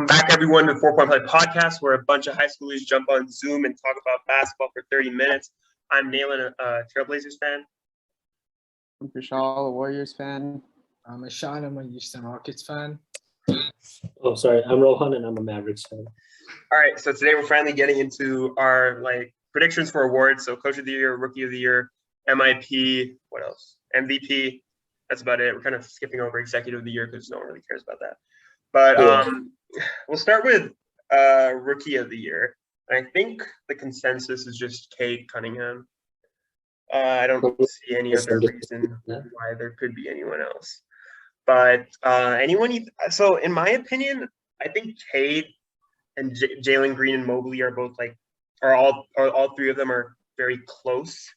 Welcome back, everyone, to the 4 Point Play podcast, where a bunch of high schoolers jump on Zoom and talk about basketball for 30 minutes. I'm Naylin, a Trailblazers fan. I'm Kushaal, a Warriors fan. I'm Ishan, I'm a Houston Rockets fan. Oh, sorry. I'm Rohan, and I'm a Mavericks fan. All right, so today we're finally getting into our predictions for awards. So Coach of the Year, Rookie of the Year, MIP, what else? MVP. That's about it. We're kind of skipping over Executive of the Year because no one really cares about that. But we'll start with Rookie of the Year. And I think the consensus is just Cade Cunningham. I don't see any other reason why there could be anyone else. But so in my opinion, I think Cade and Jalen Green and Mobley are both all three of them are very close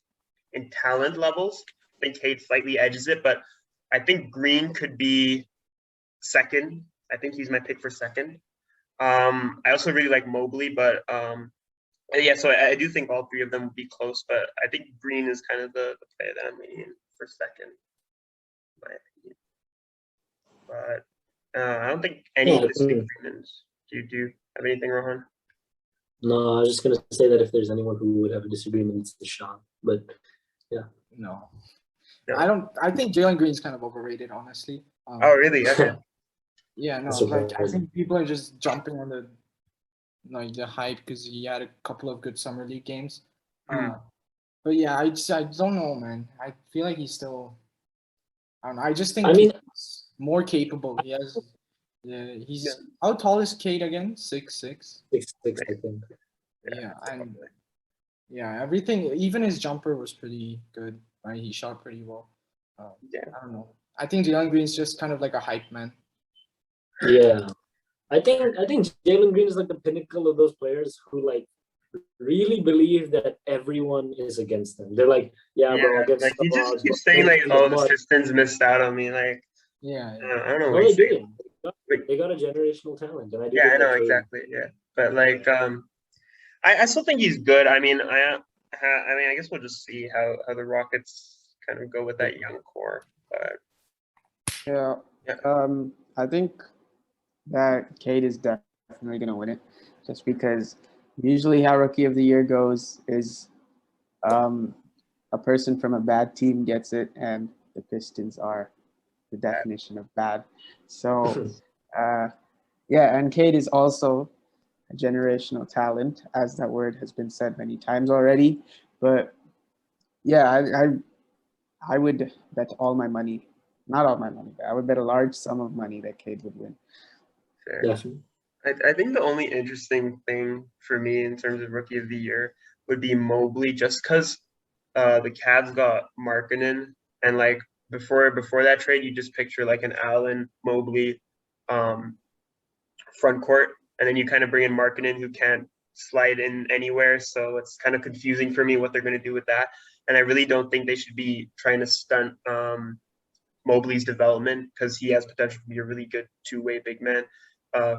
in talent levels. I think Cade slightly edges it, but I think Green could be second. I think he's my pick for second. I also really like Mobley, but yeah, so I do think all three of them would be close, but I think Green is kind of the player that I'm leaning for second, in my opinion. But I don't think any disagreements. Do you have anything, Rohan? No, I was just going to say that if there's anyone who would have a disagreement, it's Ishan. But yeah. No. I think Jalen Green's kind of overrated, honestly. Oh, really? Okay. Yeah, no, I think people are just jumping on the hype because he had a couple of good summer league games. But yeah, I don't know, man. I feel like he's still. I don't know. I just think he's more capable. He's how tall is Cade again? 6'6". 6'6", I think. Yeah, everything. Even his jumper was pretty good. Right, he shot pretty well. I don't know. I think Jalen Green's just kind of like a hype man. Yeah, I think Jalen Green is like the pinnacle of those players who really believe that everyone is against them. They're like, bro, against he just keeps saying the Pistons missed out on me. I don't know. Well, they do. They got a generational talent, and I know exactly. Yeah, but I still think he's good. I mean, I guess we'll just see how the Rockets kind of go with that young core. But I think that Cade is definitely going to win it, just because usually how Rookie of the Year goes is a person from a bad team gets it, and the Pistons are the definition of bad. So, and Cade is also a generational talent, as that word has been said many times already. But I would bet all my money, not all my money, but I would bet a large sum of money that Cade would win. Fair. Definitely. I think the only interesting thing for me in terms of Rookie of the Year would be Mobley, just because the Cavs got Markkanen, and before that trade, you just picture an Allen Mobley front court, and then you kind of bring in Markkanen, who can't slide in anywhere, so it's kind of confusing for me what they're going to do with that. And I really don't think they should be trying to stunt Mobley's development, because he has potential to be a really good two-way big man.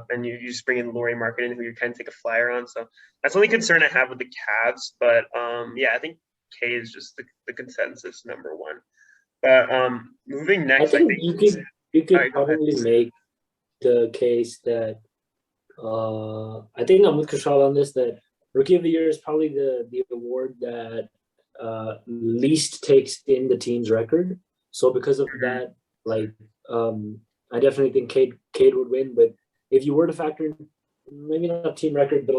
And you just bring in Lauri Markkanen, who you kind of take a flyer on. So that's the only concern I have with the Cavs. But I think K is just the consensus number one. But moving next, I think you could probably make the case that I think I'm with Kushaal on this, that Rookie of the Year is probably the award that least takes in the team's record. So because of that, I definitely think Cade would win. But if you were to factor in, maybe not team record, but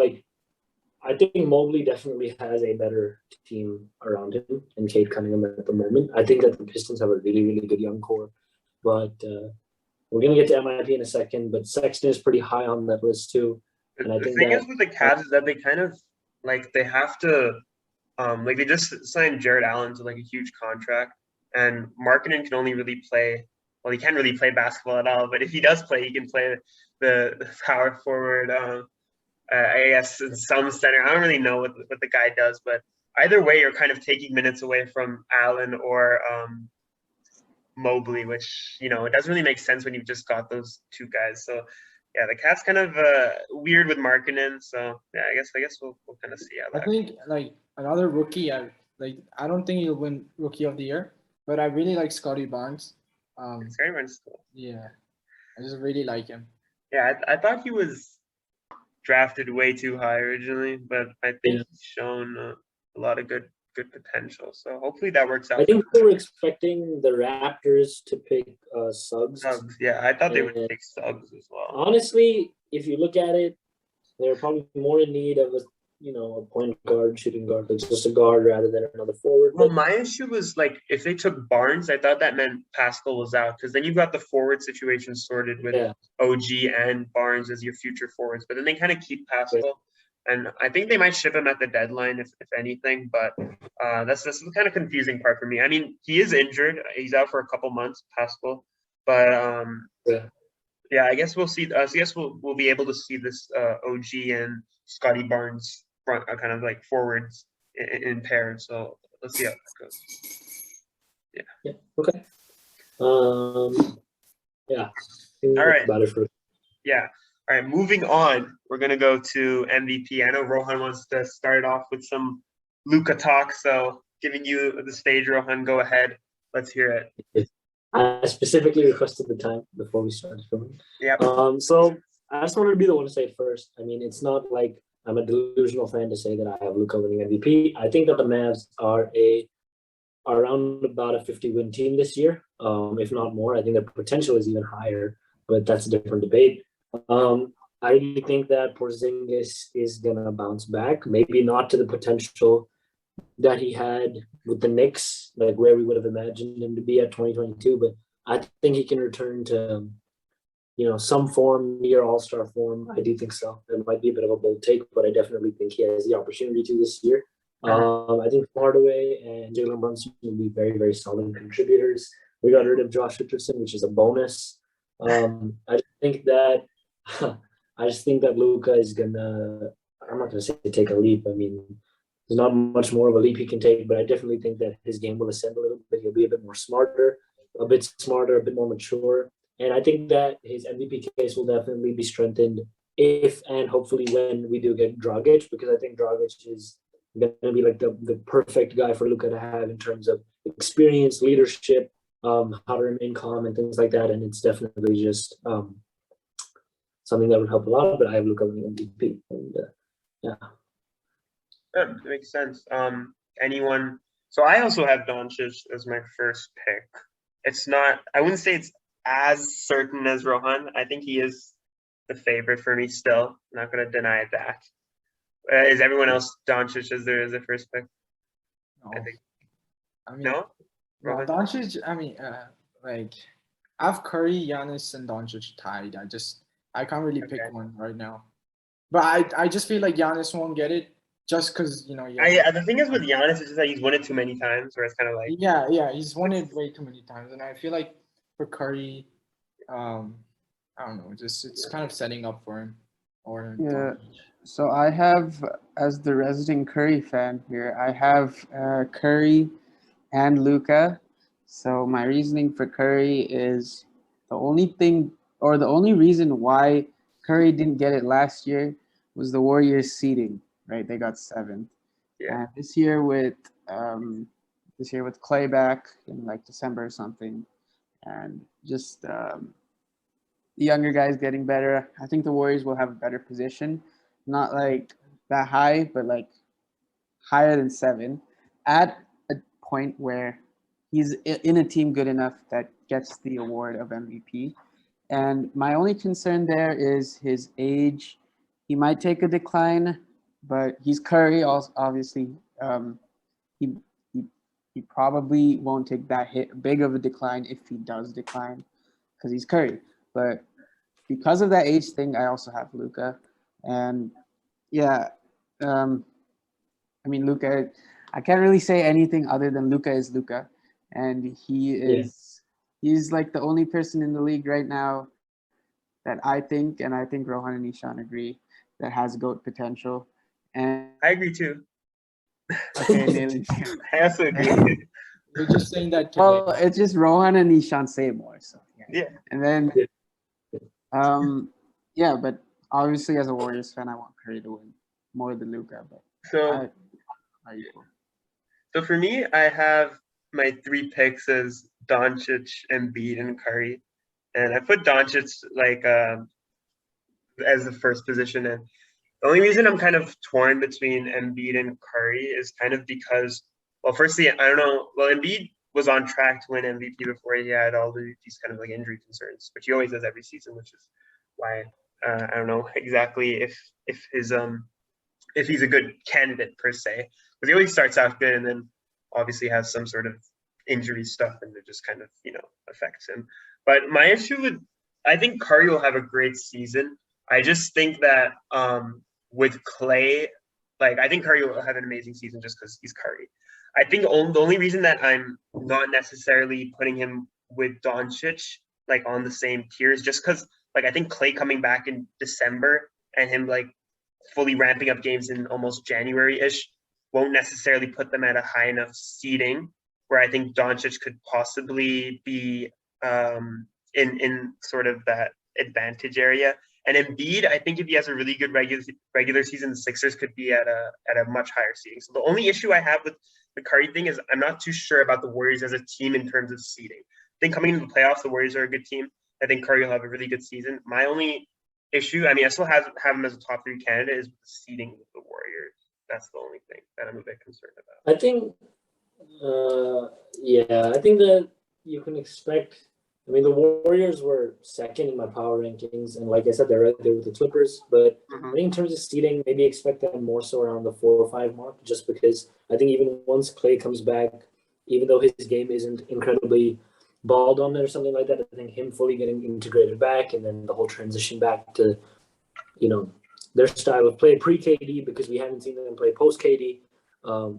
I think Mobley definitely has a better team around him and Cade Cunningham at the moment. I think that the Pistons have a really, really good young core. But we're going to get to MIP in a second, but Sexton is pretty high on that list too. And the thing is with the Cavs is that they kind of they have to they just signed Jared Allen to a huge contract, and Markkanen can only really play. Well, he can't really play basketball at all, but if he does play, he can play the power forward. I guess in some center. I don't really know what the guy does, but either way, you're kind of taking minutes away from Allen or Mobley, which it doesn't really make sense when you've just got those two guys. So the Cavs kind of weird with Markkanen. So I guess we'll kind of see how that. I think another rookie. I don't think he'll win Rookie of the Year, but I really like Scotty Barnes. Scotty Barnes is cool. Yeah, I just really like him. Yeah, I thought he was drafted way too high originally, but I think he's shown a lot of good potential. So hopefully that works out. I think we were expecting the Raptors to pick Suggs. Suggs, yeah, I thought they would pick Suggs as well. Honestly, if you look at it, they're probably more in need of a point guard, shooting guard, like just a guard rather than another forward. Well, my issue was like if they took Barnes, I thought that meant Pascal was out because then you've got the forward situation sorted with OG and Barnes as your future forwards. But then they kind of keep Pascal, and I think they might ship him at the deadline if anything. But that's the kind of confusing part for me. I mean, he is injured; he's out for a couple months, Pascal. But I guess we'll see. I guess we'll be able to see this OG and Scotty Barnes front kind of like forwards in pairs. So let's see how that goes. Yeah. Okay. Yeah. All right. About it for. Yeah. All right. Moving on, we're gonna go to MVP. I know Rohan wants to start off with some Luka talk, so giving you the stage, Rohan. Go ahead. Let's hear it. I specifically requested the time before we started filming. Yeah. So I just wanted to be the one to say it first. I mean, it's not like I'm a delusional fan to say that I have Luka winning MVP. I think that the Mavs are around about a 50-win team this year, if not more. I think their potential is even higher, but that's a different debate. I think that Porzingis is gonna bounce back. Maybe not to the potential that he had with the Knicks, like where we would have imagined him to be at 2022, but I think he can return to, some form, near all-star form. I do think so. It might be a bit of a bold take, but I definitely think he has the opportunity to this year. I think Hardaway and Jalen Brunson will be very, very solid contributors. We got rid of Josh Richardson, which is a bonus. I just think that Luka is gonna. I'm not gonna say take a leap. I mean, there's not much more of a leap he can take, but I definitely think that his game will ascend a little bit. He'll be a bit smarter, a bit more mature. And I think that his MVP case will definitely be strengthened if and hopefully when we do get Dragic, because I think Dragic is going to be like the perfect guy for Luka to have in terms of experience, leadership, how to remain calm and things like that. And it's definitely just something that would help a lot, but I have Luka winning MVP. And That makes sense. Anyone? So I also have Doncic as my first pick. It's not. I wouldn't say it's as certain as Rohan. I think he is the favorite for me still. I'm not going to deny that. Is everyone else Doncic as their first pick? No. I mean, no. Doncic. I mean, like I have Curry, Giannis, and Doncic tied. I can't really pick one right now. But I just feel like Giannis won't get it just because the thing is with Giannis is just that he's won it too many times, where it's kind of like he's won it way too many times, and I feel like for Curry, I don't know, it's kind of setting up for him. So I have, as the resident Curry fan here, I have Curry and Luka. So my reasoning for Curry is the only reason why Curry didn't get it last year was the Warriors seeding, right? They got 7th. Yeah. And this year with Clay back in like December or something, and just the younger guys getting better, I think the Warriors will have a better position. Not like that high, but like higher than 7 at a point where he's in a team good enough that gets the award of MVP. And my only concern there is his age. He might take a decline, but he's Curry. Also, obviously, he probably won't take that big of a decline if he does decline, because he's Curry. But because of that age thing, I also have Luka, and I mean Luka. I can't really say anything other than Luka is Luka, and he's like the only person in the league right now that I think Rohan and Ishan agree that has GOAT potential. And I agree too. Okay, Naylin. I also agree. We're just saying that. Well, it's just Rohan and Ishan say more. So yeah. And then, but obviously as a Warriors fan, I want Curry to win more than Luka. But so for me, I have my 3 picks as Doncic, Embiid, and Curry, and I put Doncic like as the first position. And the only reason I'm kind of torn between Embiid and Curry is kind of because, well, firstly, I don't know. Well, Embiid was on track to win MVP before he had all these kind of like injury concerns, which he always does every season, which is why I don't know exactly if he's a good candidate per se, because he always starts out good and then obviously has some sort of injury stuff and it just kind of affects him. But my issue I think Curry will have a great season. I just think that with Clay, like I think Curry will have an amazing season just because he's Curry. I think the only reason that I'm not necessarily putting him with Doncic like on the same tier is just because like I think Clay coming back in December and him like fully ramping up games in almost January-ish won't necessarily put them at a high enough seeding where I think Doncic could possibly be in sort of that advantage area. And Embiid, I think if he has a really good regular season, the Sixers could be at a much higher seeding. So the only issue I have with the Curry thing is I'm not too sure about the Warriors as a team in terms of seeding. I think coming into the playoffs, the Warriors are a good team. I think Curry will have a really good season. My only issue, I mean, I still have him as a top 3 candidate, is the seeding with the Warriors. That's the only thing that I'm a bit concerned about. I think, I think that you can expect. I mean, the Warriors were second in my power rankings, and like I said, they're right there with the Clippers. But I think in terms of seeding, maybe expect them more so around the 4 or 5 mark, just because I think even once Clay comes back, even though his game isn't incredibly ball dominant or something like that, I think him fully getting integrated back, and then the whole transition back to, their style of play pre-KD, because we haven't seen them play post-KD,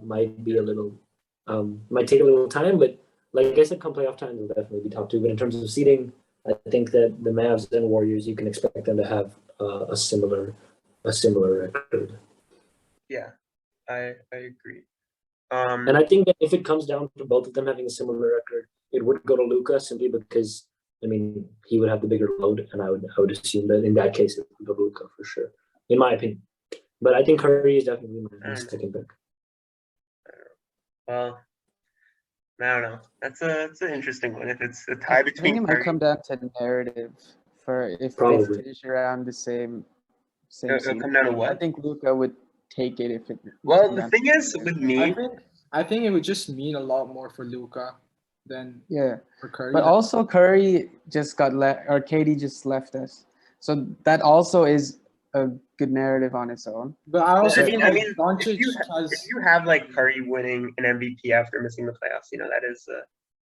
might be might take a little time, but like I said, come playoff time, they'll definitely be top 2. But in terms of seeding, I think that the Mavs and Warriors, you can expect them to have a similar record. Yeah, I agree. And I think that if it comes down to both of them having a similar record, it would go to Luka simply because, I mean, he would have the bigger load, and I would assume that in that case it would go to Luka for sure, in my opinion. But I think Curry is definitely my second pick. Well, I don't know. That's an interesting one. If it's a tie between, I think it might come down to narrative for if Probably. they finish around the same it'll season. come down to what? I think Luka would take it if it. Well, the thing is with me, I think it would just mean a lot more for Luka than for Curry. But also Curry just got or KD just left us, so that also is a good narrative on its own. But I also I mean, Doncic if you have like Curry winning an MVP after missing the playoffs,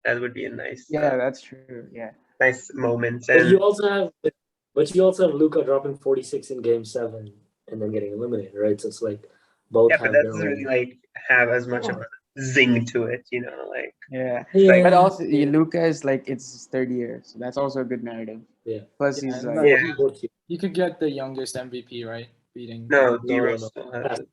that would be a nice. That's true. Yeah. Nice moment. But you also have Luka dropping 46 in Game 7 and then getting eliminated, right? So it's like both. Yeah, but that doesn't really like have as much of a zing to it, like. Yeah. Like, but also Luka is like it's his 3rd year, so that's also a good narrative. Yeah. Plus he's like you could get the youngest MVP, right? Beating. No, D-Rose still has it.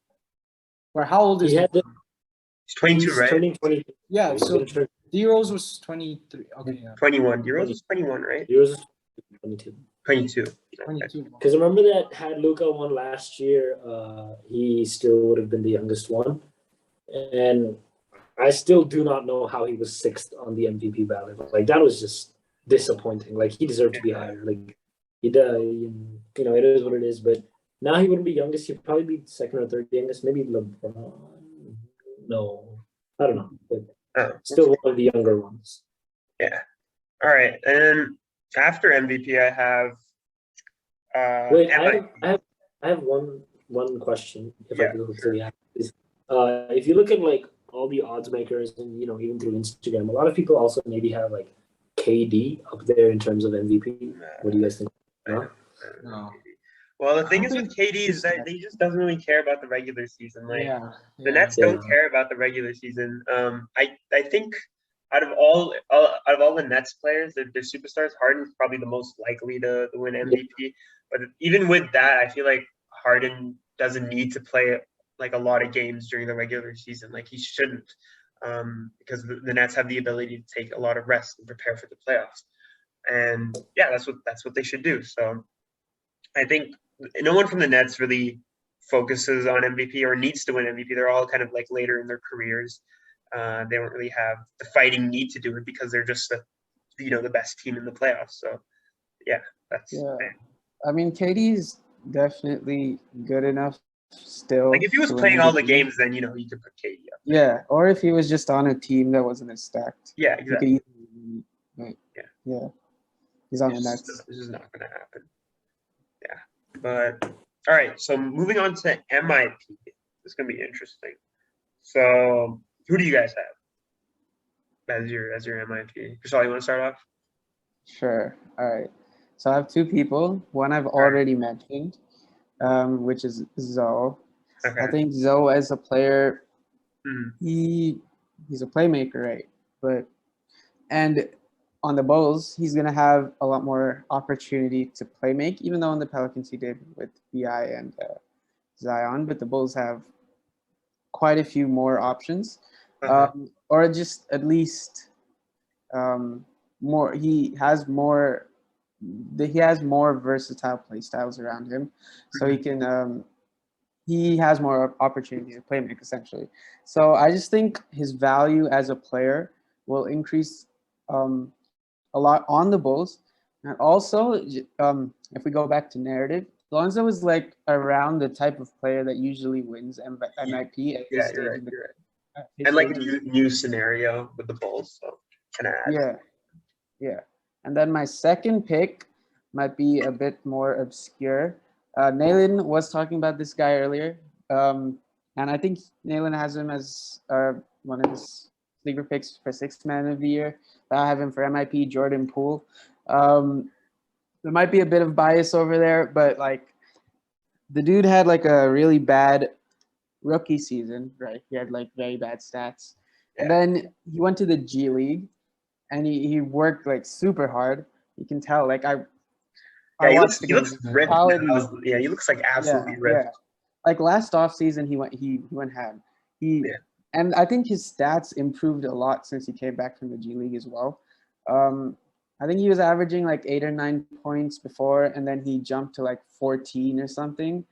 Or how old is he? He's 22, right? Turning 20. Yeah, so D-Rose was 23. Okay, yeah. 21. D-Rose was 21, right? D-Rose is 22. 22. 22. Because remember that had Luka won last year, he still would have been the youngest one. And I still do not know how he was 6th on the MVP ballot. Like, that was just disappointing. Like, he deserved to be higher. Like, it is what it is. But now he wouldn't be youngest. He'd probably be 2nd or 3rd youngest. Maybe LeBron. No, I don't know. But still one of the younger ones. Yeah. All right. And after MVP, I have. Wait, I have one question. If I could quickly ask, if you look at like all the odds makers and even through Instagram, a lot of people also maybe have like KD up there in terms of MVP. What do you guys think? No. Well, the thing is with KD is that he just doesn't really care about the regular season. Like the Nets don't care about the regular season. I think out of all the Nets players, their superstars, Harden's probably the most likely to win MVP. But even with that, I feel like Harden doesn't need to play like a lot of games during the regular season. Like he shouldn't, because the Nets have the ability to take a lot of rest and prepare for the playoffs. And that's what they should do. So I think no one from the Nets really focuses on MVP or needs to win MVP. They're all kind of like later in their careers. They don't really have the fighting need to do it because they're just the best team in the playoffs. So that's I mean, KD's definitely good enough still. Like if he was to win playing all the MVP. games, then you could put KD up. Yeah, or if he was just on a team that wasn't as stacked. Yeah, He could exactly. easily win it. But, Yeah. yeah. He's on the This Nets. is not going to happen. Yeah, but all right. So moving on to MIP, it's going to be interesting. So who do you guys have as your MIP? Kushaal, you want to start off? Sure. All right. So I have two people. One I've right. already mentioned, which is Zoe. Okay. I think Zoe as a player, Mhm. he's a playmaker, right? And on the Bulls, he's gonna have a lot more opportunity to play make, even though on the Pelicans he did with Bi and Zion. But the Bulls have quite a few more options, or just at least more. He has more. He has more versatile play styles around him, so he can. He has more opportunities to play make essentially. So I just think his value as a player will increase a lot on the Bulls. And also, if we go back to narrative, Lonzo is like around the type of player that usually wins MIP at this stage. You're right. And like a new scenario with the Bulls, so kind of adds. Yeah. And then my second pick might be a bit more obscure. Naylin was talking about this guy earlier, and I think Naylin has him as one of his sleeper picks for Sixth Man of the Year. I have him for MIP, Jordan Poole. There might be a bit of bias over there, but like the dude had like a really bad rookie season, right? He had like very bad stats. And then he went to the G League and he worked like super hard. You can tell, like I watched the games. He looks ripped now. Yeah, he looks like absolutely ripped. Yeah. Like last off season, he went ham. And I think his stats improved a lot since he came back from the G League as well. I think he was averaging like 8 or 9 points before, and then he jumped to like 14 or something.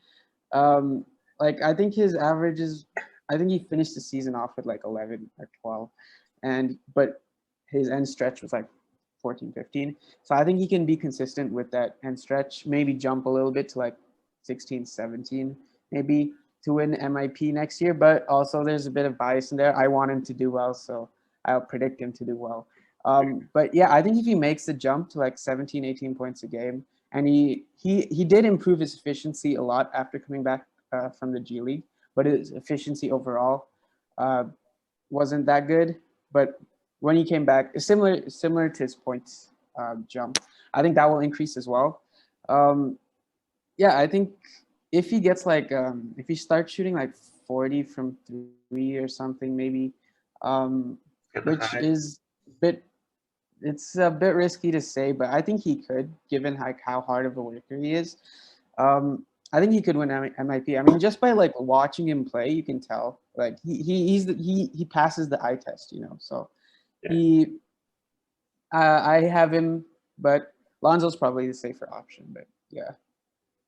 Like I think his averages, I think he finished the season off with like 11 or 12, but his end stretch was like 14, 15. So I think he can be consistent with that end stretch, maybe jump a little bit to like 16, 17, maybe to win MIP next year. But also there's a bit of bias in there. I want him to do well, so I'll predict him to do well. But yeah, I think if he makes the jump to like 17, 18 points a game, and he did improve his efficiency a lot after coming back from the G League, but his efficiency overall wasn't that good. But when he came back, similar to his points jump, I think that will increase as well. Yeah, I think if he gets like if he starts shooting like 40 from 3 or something, maybe, which is it's a bit risky to say, but I think he could, given like how hard of a worker he is. I think he could win MIP. I mean, just by like watching him play, you can tell like he passes the eye test, So I have him, but Lonzo's probably the safer option. But yeah,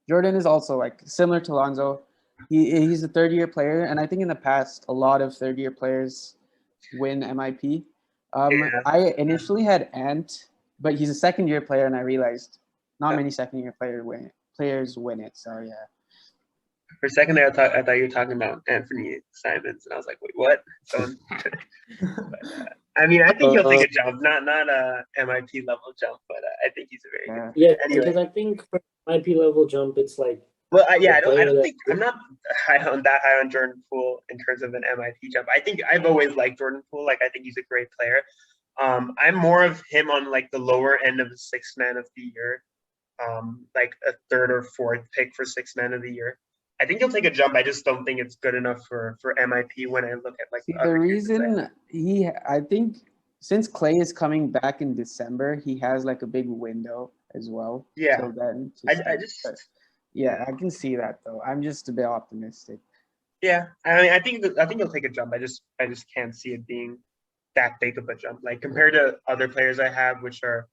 Jordan is also like similar to Lonzo. He's a third-year player, and I think in the past a lot of third-year players win MIP. I initially had Ant, but he's a second-year player, and I realized not many second-year players win it. So yeah. For a second there, I thought you were talking about Anthony Simons, and I was like, wait, what? So, I mean, I think he'll take a jump, not a MIP level jump, but I think he's a very good. Yeah, because I think for MIP level jump, it's like. Well, I don't think I'm not high on Jordan Poole in terms of an MIP jump. I think I've always liked Jordan Poole. Like I think he's a great player. I'm more of him on like the lower end of the Sixth Man of the Year, like a third or fourth pick for Sixth Man of the Year. I think he'll take a jump. I just don't think it's good enough for MIP when I look at like the reason I think since Clay is coming back in December, he has like a big window as well. Yeah. So then I can see that though. I'm just a bit optimistic. Yeah, I mean, I think he'll take a jump. I just can't see it being that big of a jump. Like compared to other players I have, which are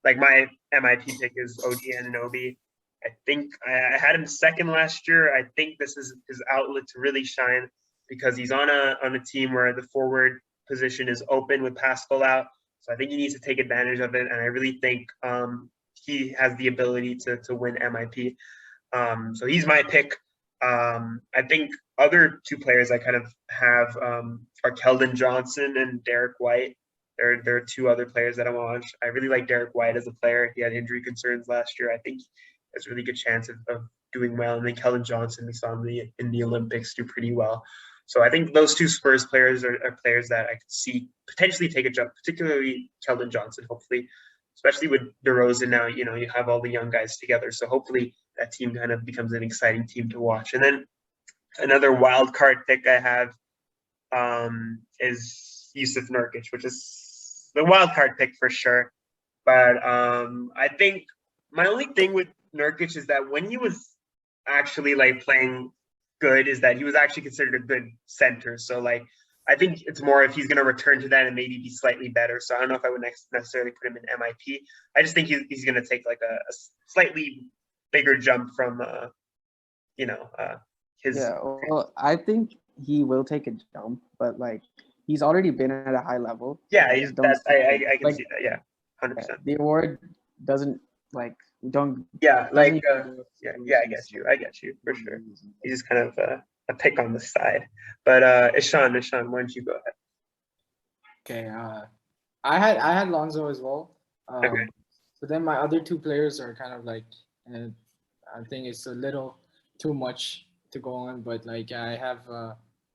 like my MIP pick is OG Anunoby. I think I had him second last year. I think this is his outlet to really shine because he's on a team where the forward position is open with Pascal out. So I think he needs to take advantage of it. And I really think he has the ability to win MIP. So he's my pick. I think other two players I kind of have are Keldon Johnson and Derek White. There are two other players that I watch. I really like Derek White as a player. He had injury concerns last year. I think has a really good chance of doing well. And then Keldon Johnson, we saw him in the Olympics do pretty well. So I think those two Spurs players are players that I could see potentially take a jump, particularly Keldon Johnson, hopefully, especially with DeRozan now. You know, you have all the young guys together. So hopefully that team kind of becomes an exciting team to watch. And then another wild card pick I have is Yusuf Nurkic, which is the wild card pick for sure. But I think my only thing with Nurkic is that when he was actually like playing good, is that he was actually considered a good center. So like I think it's more if he's going to return to that and maybe be slightly better. So I don't know if I would necessarily put him in MIP. I just think he's going to take like a slightly bigger jump from his. Yeah, well, I think he will take a jump, but like he's already been at a high level. Yeah, I I can like, see that. Yeah, 100%. The award doesn't like don't. Yeah, like doesn't I get you for sure. He's just kind of a pick on the side. But Ishan, why don't you go ahead? Okay. I had Lonzo as well. Okay. But then my other two players are kind of like, I think it's a little too much to go on. But like I have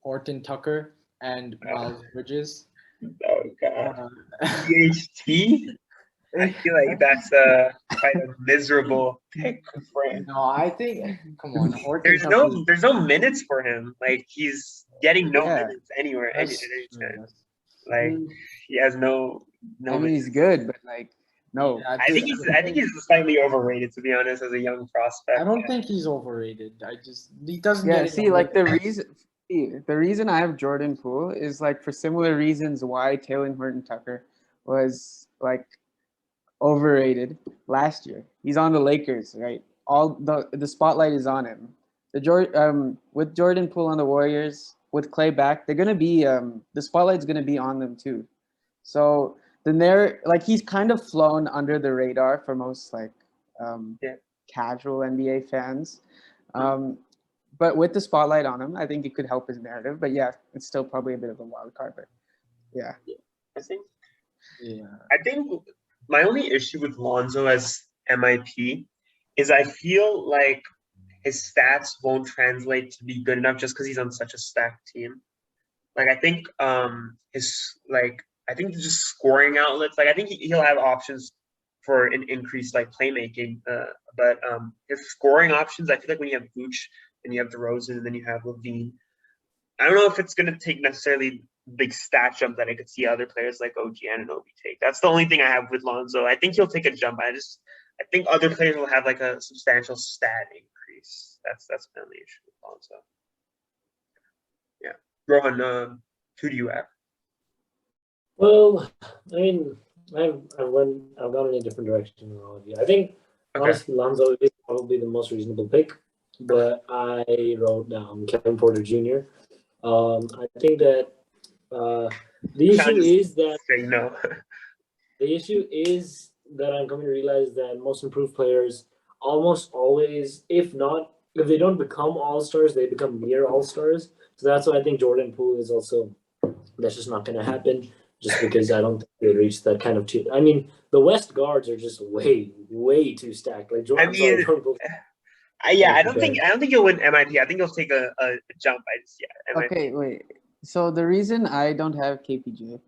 Horton Tucker and Miles Bridges. Oh God. PhD. I feel like that's quite a miserable pick for him. No, I think come on. Horton There's no minutes for him. Like he's getting no Yeah. minutes anywhere. That's Anytime. true. Like he has no. I mean, minutes. he's good, but like no. Yeah, I think he's slightly overrated, to be honest, as a young prospect. I don't think he's overrated. He doesn't. Yeah, get see, like the reason I have Jordan Poole is like for similar reasons why Taylor Horton Tucker was like overrated last year. He's on the Lakers, right? All the spotlight is on him. With Jordan Poole on the Warriors, with Clay back, they're gonna be the spotlight's gonna be on them too. So then they're like he's kind of flown under the radar for most like casual NBA fans. But with the spotlight on him, I think it could help his narrative. But yeah, it's still probably a bit of a wild card. But yeah. I think my only issue with Lonzo as MIP is I feel like his stats won't translate to be good enough just because he's on such a stacked team. Like I think I think just scoring outlets. Like I think he'll have options for an increased like playmaking. But his scoring options, I feel like when you have Vooch and you have DeRozan and then you have Levine, I don't know if it's going to take necessarily big stat jump that I could see other players like OG Anunoby take. That's the only thing I have with Lonzo. I think he'll take a jump. I think other players will have like a substantial stat increase. That's my only issue with Lonzo. Yeah, Rohan, who do you have? Well, I mean, I've gone in a different direction than all of you. I think honestly, Lonzo is probably the most reasonable pick, but I wrote down Kevin Porter Jr. I think that the issue is that the issue is that I'm coming to realize that most improved players almost always, if they don't become all-stars, they become near all-stars. So that's why I think Jordan Poole is also, that's just not going to happen just because I don't think they reach that kind of I mean, the West guards are just way, way too stacked. Like Jordan Poole. I don't think he'll win MIP. I think he'll take a jump. Okay, wait. So the reason I don't have KPJ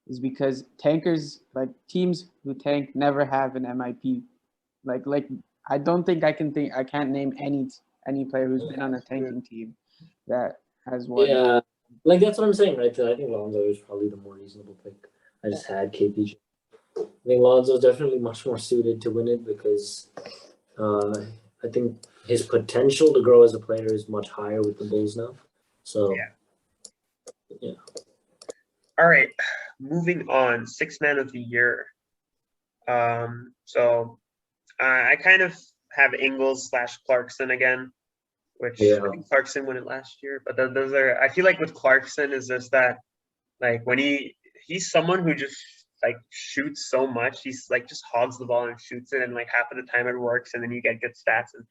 is because tankers, like teams who tank, never have an MIP. Like I don't think I can't name any player who's been on a tanking team that has won. Yeah, like that's what I'm saying, right? I think Lonzo is probably the more reasonable pick. I just had KPJ. I think Lonzo is definitely much more suited to win it because I think his potential to grow as a player is much higher with the Bulls now. So yeah. All right, moving on. Sixth man of the year. So I kind of have Ingles / Clarkson again, which I think Clarkson won it last year. But those are, I feel like with Clarkson is just that, like when he's someone who just like shoots so much. He's like just hogs the ball and shoots it, and like half of the time it works, and then you get good stats. And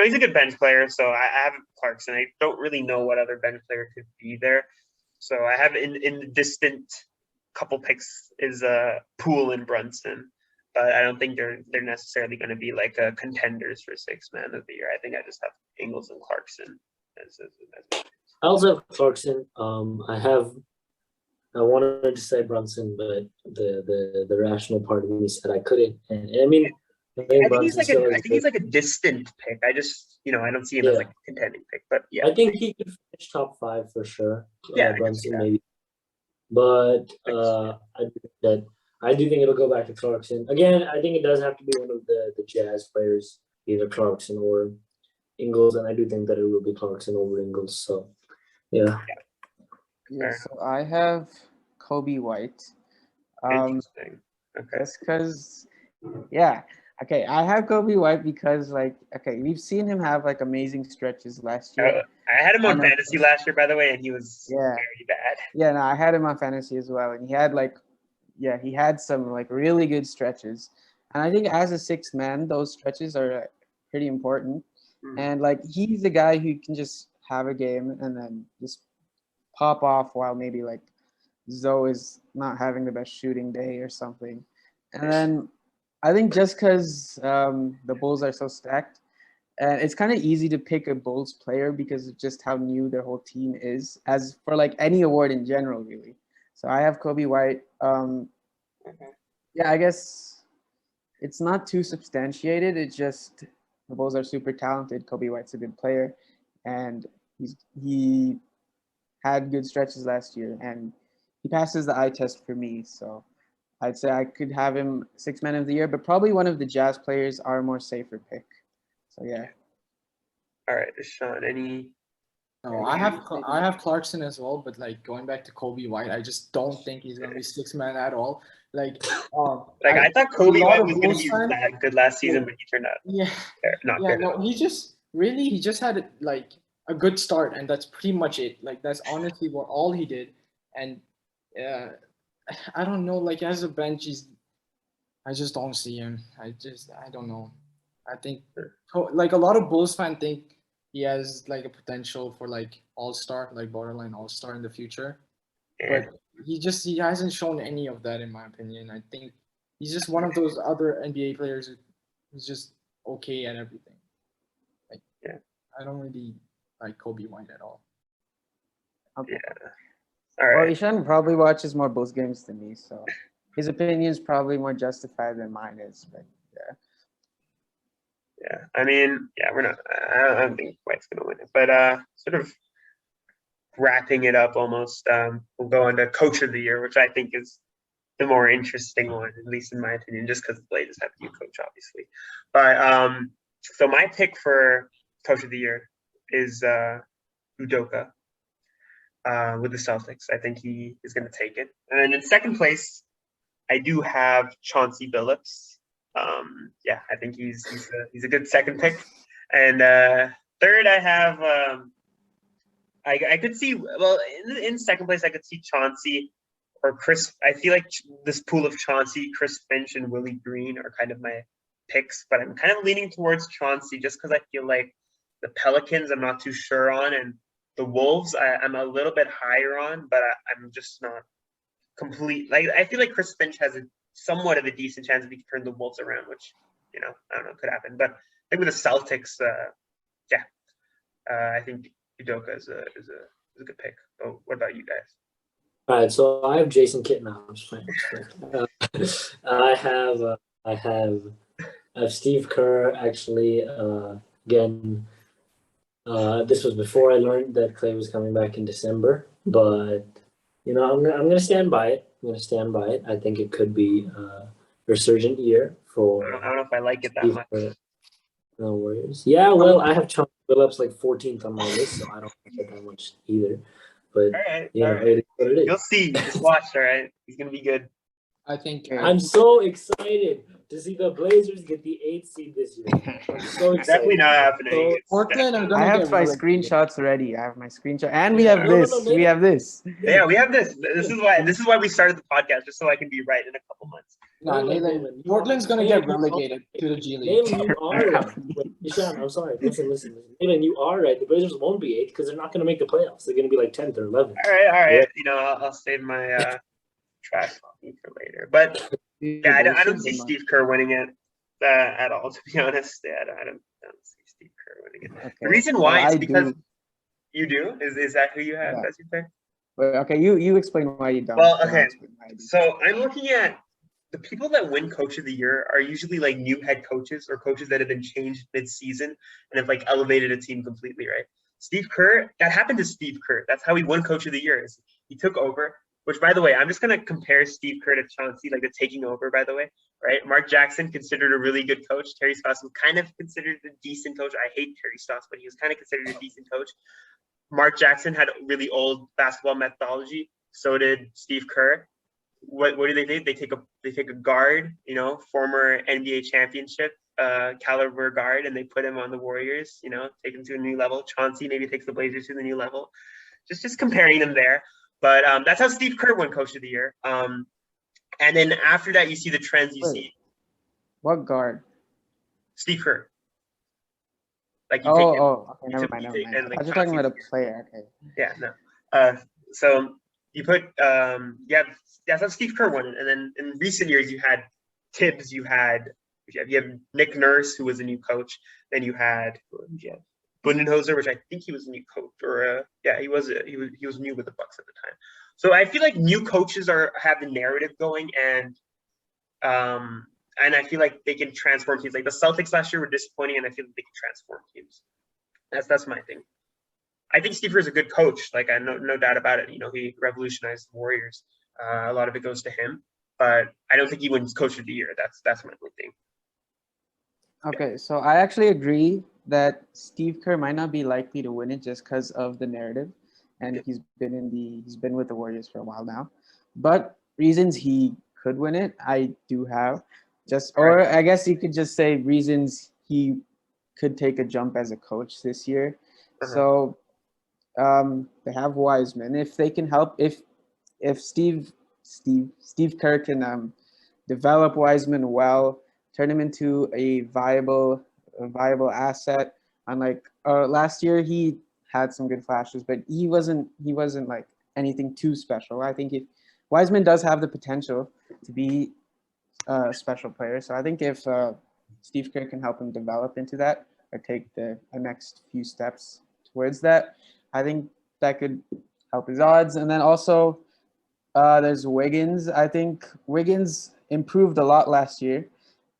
he's a good bench player. So I have Clarkson. I don't really know what other bench player could be there. So I have in the distant couple picks is Poole and Brunson, but I don't think they're necessarily going to be like contenders for sixth man of the year. I think I just have Ingles and Clarkson as I also have Clarkson. I wanted to say Brunson, but the rational part of me said I couldn't. And I mean, I think he's like a distant pick. I just I don't see him as like a contending pick. But yeah, I think he could finish top 5 for sure. Yeah, Brunson maybe. But I do think it'll go back to Clarkson. Again, I think it does have to be one of the Jazz players, either Clarkson or Ingles, and I do think that it will be Clarkson over Ingles. So yeah. Yeah, so I have Kobe White. Interesting. Okay. Just because, okay, I have Kobe White because, we've seen him have amazing stretches last year. I had him on fantasy last year, by the way, and he was very bad. Yeah, no, I had him on fantasy as well, and he had he had some really good stretches, and I think as a sixth man, those stretches are pretty important. And he's the guy who can just have a game and then just pop off while maybe Zoe is not having the best shooting day or something. And then I think just because the Bulls are so stacked, and it's kind of easy to pick a Bulls player because of just how new their whole team is, as for any award in general, really. So I have Kobe White. Yeah, I guess it's not too substantiated. It's just the Bulls are super talented. Kobe White's a good player, and he had good stretches last year, and he passes the eye test for me. So I'd say I could have him sixth man of the year, but probably one of the Jazz players are a more safer pick. So yeah. All right, Ishan, any? No, I have Clarkson as well, but going back to Kobe White, I just don't think he's gonna be sixth man at all. I thought Kobe White was gonna be that good last season, but he turned out not good. No, he just had a good start, and that's pretty much it. That's honestly all he did. And I don't know, as a bench, I just don't see him. I don't know. I think a lot of Bulls fans think he has a potential for all-star, borderline all-star in the future. But he hasn't shown any of that, in my opinion. I think he's just one of those other NBA players who's just okay at everything. I don't really like Kobe White at all. Okay. All right. Well, Ishan probably watches more Bulls games than me, so his opinion is probably more justified than mine is. But yeah, I mean, we're not. I don't think White's gonna win it, but sort of wrapping it up almost. We'll go into Coach of the Year, which I think is the more interesting one, at least in my opinion, just because the Blazers have a new coach, obviously. But so my pick for Coach of the Year is Udoka with the Celtics. I think he is going to take it. And then in second place, I do have Chauncey Billups. I think he's a good second pick. And third, I have I could see in second place I could see Chauncey or Chris. I feel like this pool of Chauncey, Chris Finch, and Willie Green are kind of my picks, but I'm kind of leaning towards Chauncey just because I feel like the Pelicans I'm not too sure on, and the Wolves I'm a little bit higher on, but I'm just not complete. I feel like Chris Finch has somewhat of a decent chance if he can turn the Wolves around, which I don't know, could happen. But I think with the Celtics, I think Udoka is a good pick. Oh, what about you guys? All right, so I have Jason Kidd now. I'm just playing. I have Steve Kerr. Actually, again, this was before I learned that Clay was coming back in December, but I'm gonna stand by it. I think it could be a resurgent year for. I don't know if I like it that much. No worries. Yeah, well, I have Chauncey Billups 14th on my list, so I don't like it that much either. But all right. It is what it is. You'll see. Just watch. All right, he's gonna be good. I think I'm so excited to see the Blazers get the 8th seed this year. I'm so excited. Definitely not happening. So, It's Portland are definitely- gonna I have get my relegated. screenshots ready. I have my screenshot, and we Yeah, have no, no, this. no, We have this. Yeah, we have this. This is why we started the podcast, just so I can be right in a couple months. Nah, Naylin, Naylin, Portland's gonna Naylin, get relegated to the G League. Naylin, you are right. Wait, Ishan, I'm sorry. Listen. Naylin, you are right. The Blazers won't be 8th because they're not going to make the playoffs. They're going to be like 10th or 11th. All right. Yeah. You know, I'll save my trash talking for later. But yeah, I don't see Steve Kerr winning it at all. To be honest, yeah, I don't see Steve Kerr winning it. Okay. The reason why is I because do. you do is that who you have Yeah. as your pick? But okay, you explain why you don't. Well, then I'll okay. explain why I do. So I'm looking at the people that win Coach of the Year are usually like new head coaches or coaches that have been changed mid-season and have like elevated a team completely, right? Steve Kerr, that happened to Steve Kerr. That's how he won Coach of the Year. Is he took over, which by the way, I'm just gonna compare Steve Kerr to Chauncey, like the taking over, by the way, right? Mark Jackson considered a really good coach. Terry Stotts was kind of considered a decent coach. I hate Terry Stotts, but he was kind of considered a decent coach. Mark Jackson had really old basketball methodology. So did Steve Kerr. What do they do? They take a guard, you know, former NBA championship caliber guard, and they put him on the Warriors, you know, take him to a new level. Chauncey maybe takes the Blazers to the new level. Just comparing them there. But that's how Steve Kerr won Coach of the Year. And then after that, you see the trends you see. What guard? Steve Kerr. Like you Oh, take him. okay, never mind. take- and, like, I was talking about a Chauncey's player. Okay. Yeah, no. So you put that's how Steve Kerr won it. And then in recent years you had Tibbs, you have Nick Nurse, who was a new coach. Then you had Budenholzer, which I think he was a new coach, or he was new with the Bucks at the time. So I feel like new coaches have the narrative going, and I feel like they can transform teams. Like the Celtics last year were disappointing, and I feel like they can transform teams. That's my thing. I think Steve Kerr is a good coach. Like I no doubt about it. You know, he revolutionized the Warriors. A lot of it goes to him, but I don't think he wins Coach of the Year. That's my only thing. Okay, so I actually agree that Steve Kerr might not be likely to win it just because of the narrative, and he's been with the Warriors for a while now. But reasons he could win it, I do have. Or I guess you could just say reasons he could take a jump as a coach this year. So they have Wiseman. If they can help, if Steve Kerr can develop Wiseman well, turn him into a viable asset. Unlike last year, he had some good flashes, but he wasn't like anything too special. I think if Wiseman does have the potential to be a special player, so I think if Steve Kerr can help him develop into that or take the next few steps towards that, I think that could help his odds. And then also there's Wiggins. I think Wiggins improved a lot last year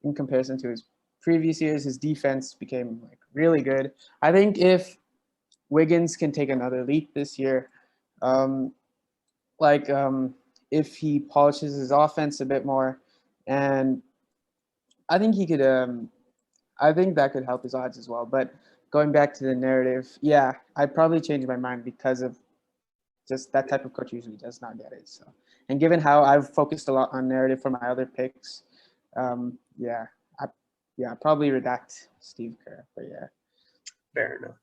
in comparison to his previous years. His defense became like really good. I think if Wiggins can take another leap this year, if he polishes his offense a bit more, and I think he could. I think that could help his odds as well. But going back to the narrative, yeah, I'd probably change my mind because of just that type of coach usually does not get it. So, and given how I've focused a lot on narrative for my other picks, I probably redact Steve Kerr. But yeah, fair enough.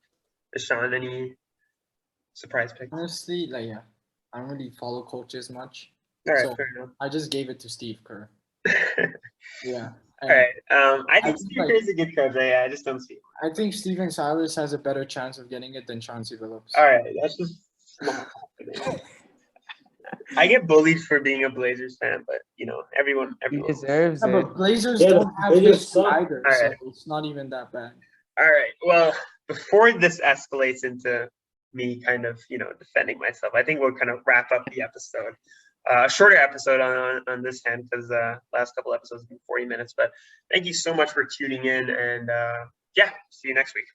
Ishan, any surprise picks? Honestly, I don't really follow coaches much. All right, so fair enough. I just gave it to Steve Kerr. Yeah. All right. I think I Steve think, Kerr is a good coach. I just don't see it. I think Steven Silas has a better chance of getting it than Chauncey Billups. All right, that's just not happening. I get bullied for being a Blazers fan, but you know, everyone he deserves Yeah, it. but Blazers Yeah, don't have Blazers history suck. either, All so right. it's not even that bad. All right. Well, before this escalates into me kind of, you know, defending myself, I think we'll kind of wrap up the episode. A shorter episode on this hand because last couple episodes have been 40 minutes. But thank you so much for tuning in, and see you next week.